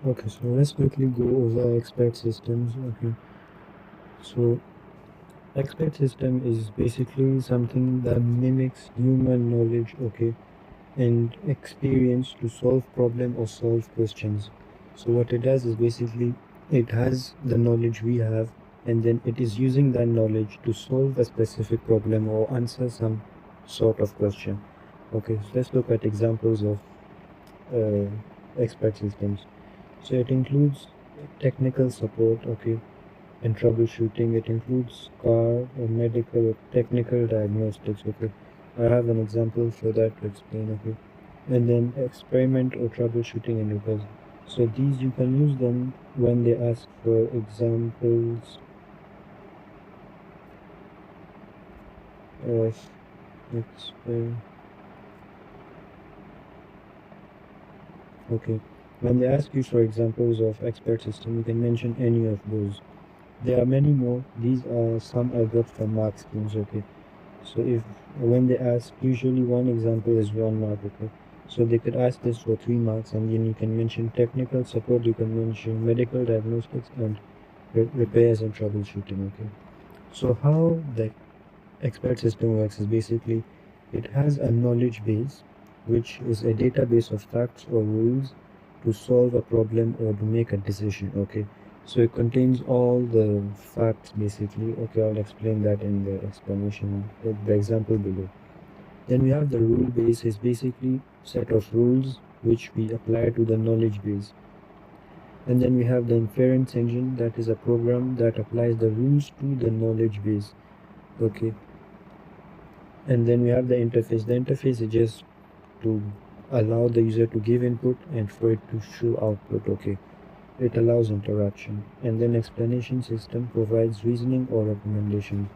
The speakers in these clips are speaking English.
Okay, so let's quickly go over expert systems. Okay, so expert system is basically something that mimics human knowledge, okay, and experience to solve problem or solve questions. So what it does is basically it has the knowledge we have, and then it is using that knowledge to solve a specific problem or answer some sort of question. Okay, so let's look at examples of uh, expert systems. So it includes technical support, okay, and troubleshooting. It includes car or medical or technical diagnostics, okay. I have an example for that to explain, okay. And then experiment or troubleshooting and repairs. So these you can use them when they ask for examples of exper okay. When they ask you for examples of expert system, you can mention any of those. There are many more. These are some I got from mark schemes, okay. So if when they ask, usually one example is 1 mark, okay. So they could ask this for 3 marks, and then you can mention technical support, you can mention medical diagnostics and repairs and troubleshooting, okay. So how the expert system works is basically it has a knowledge base, which is a database of facts or rules to solve a problem or to make a decision, okay. So it contains all the facts basically, okay. I'll explain that in the explanation, the example below. Then we have the rule base is basically set of rules which we apply to the knowledge base. And then we have the inference engine, that is a program that applies the rules to the knowledge base, okay. And then we have the interface. The interface is just to allow the user to give input and for it to show output, okay. It allows interaction. And then explanation system provides reasoning or recommendation.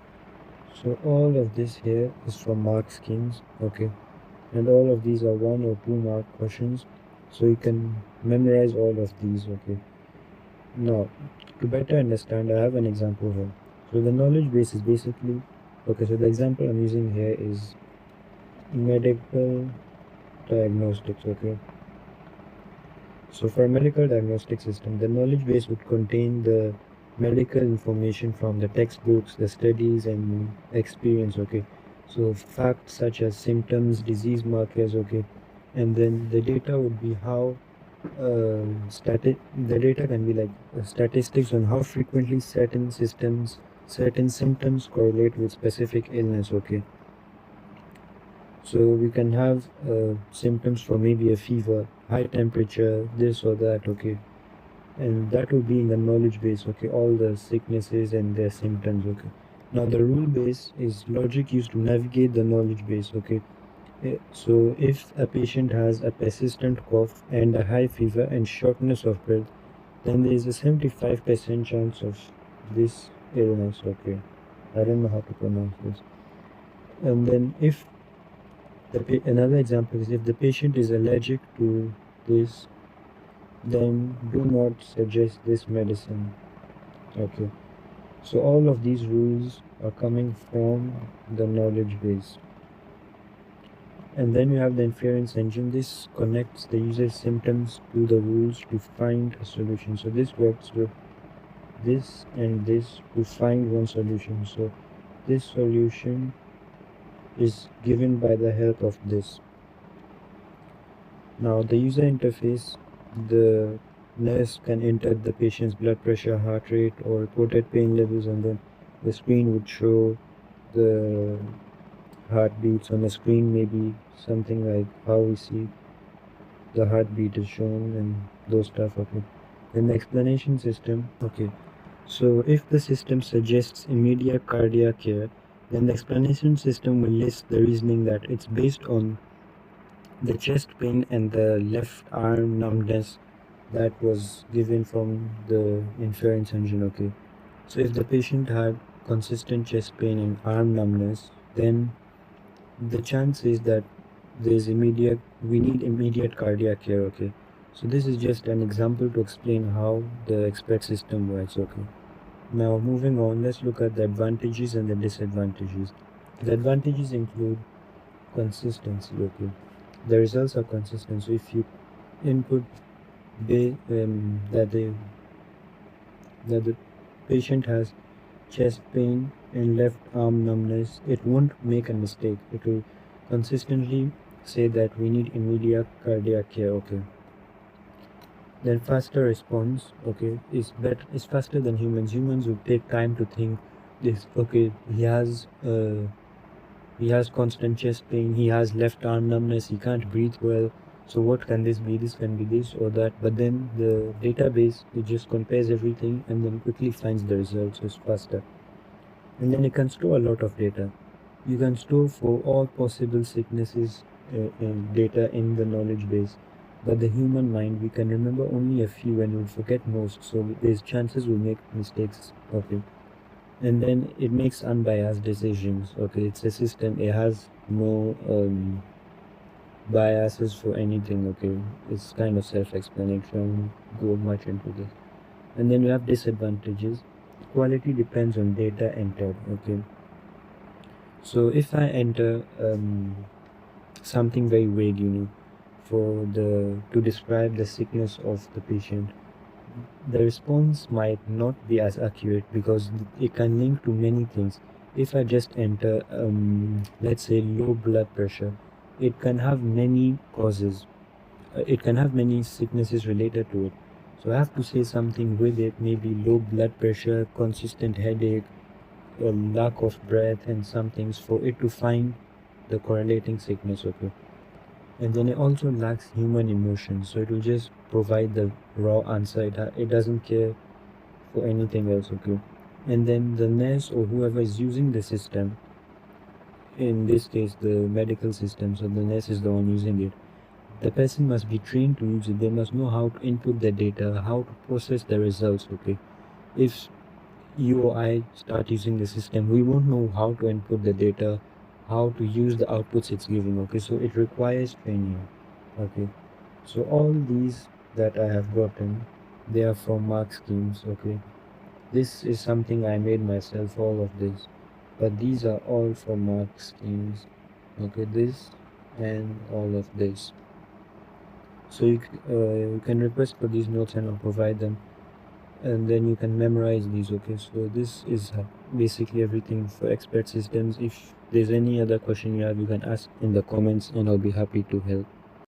So all of this here is from mark schemes, okay. And all of these are 1 or 2 mark questions, so you can memorize all of these, okay. Now, to better understand, I have an example here. So the knowledge base is basically, okay, so the example I'm using here is medical diagnostics, okay. So for a medical diagnostic system, the knowledge base would contain the medical information from the textbooks, the studies and experience, okay. So facts such as symptoms, disease markers, okay. And then the data would be how the data can be like statistics on how frequently certain symptoms correlate with specific illness, okay. So we can have symptoms for maybe a fever, high temperature, this or that, okay. And that will be in the knowledge base, okay, all the sicknesses and their symptoms, okay. Now the rule base is logic used to navigate the knowledge base, okay. So if a patient has a persistent cough and a high fever and shortness of breath, then there is a 75% chance of this illness, okay. I don't know how to pronounce this. And then if another example is if the patient is allergic to this, then do not suggest this medicine, okay. So all of these rules are coming from the knowledge base. And then you have the inference engine. This connects the user's symptoms to the rules to find a solution. So this works with this and this to find one solution. So this solution is given by the help of this. Now the user interface, the nurse can enter the patient's blood pressure, heart rate or reported pain levels, and then the screen would show the heartbeats on the screen, maybe something like how we see the heartbeat is shown and those stuff, okay. Then the explanation system, okay. So if the system suggests immediate cardiac care, then the explanation system will list the reasoning that it's based on the chest pain and the left arm numbness that was given from the inference engine, okay. So if the patient had consistent chest pain and arm numbness, then the chance is that we need immediate cardiac care, okay. So this is just an example to explain how the expert system works, okay. Now moving on, let's look at the advantages and the disadvantages. The advantages include consistency, okay. The results are consistent. So if you input that the patient has chest pain and left arm numbness, it won't make a mistake. It will consistently say that we need immediate cardiac care. Okay. Then faster response. Okay, is faster than humans. Humans will take time to think. This okay. He has constant chest pain. He has left arm numbness. He can't breathe well. So what can this be? This can be this or that. But then the database, it just compares everything and then quickly finds the results. So it's faster. And then it can store a lot of data. You can store for all possible sicknesses data in the knowledge base. But the human mind, we can remember only a few and we'll forget most. So there's chances we'll make mistakes. Okay. And then it makes unbiased decisions. Okay, it's a system. It has no biases for anything. Okay, it's kind of self-explanatory. Go much into this. And then you have disadvantages. Quality depends on data entered. Okay, so if I enter something very vague, for the to describe the sickness of the patient, the response might not be as accurate because it can link to many things. If I just enter, let's say, low blood pressure, it can have many causes. It can have many sicknesses related to it. So I have to say something with it, maybe low blood pressure, consistent headache, a lack of breath, and some things for it to find the correlating sickness. Okay. And then it also lacks human emotion, so it will just provide the raw answer. It doesn't care for anything else. Okay. And then the nurse or whoever is using the system, in this case the medical system, so the nurse is the one using it, the person must be trained to use it. They must know how to input the data, how to process the results. Okay. If you or I start using the system, we won't know how to input the data, how to use the outputs it's giving. Okay, so it requires training. Okay, so all these that I have gotten, they are from mark schemes. Okay, this is something I made myself, all of this, but these are all from mark schemes. Okay, this and all of this. So you can request for these notes and I'll provide them, and then you can memorize these. Okay, so this is basically everything for expert systems. If there's any other question you have, you can ask in the comments and I'll be happy to help.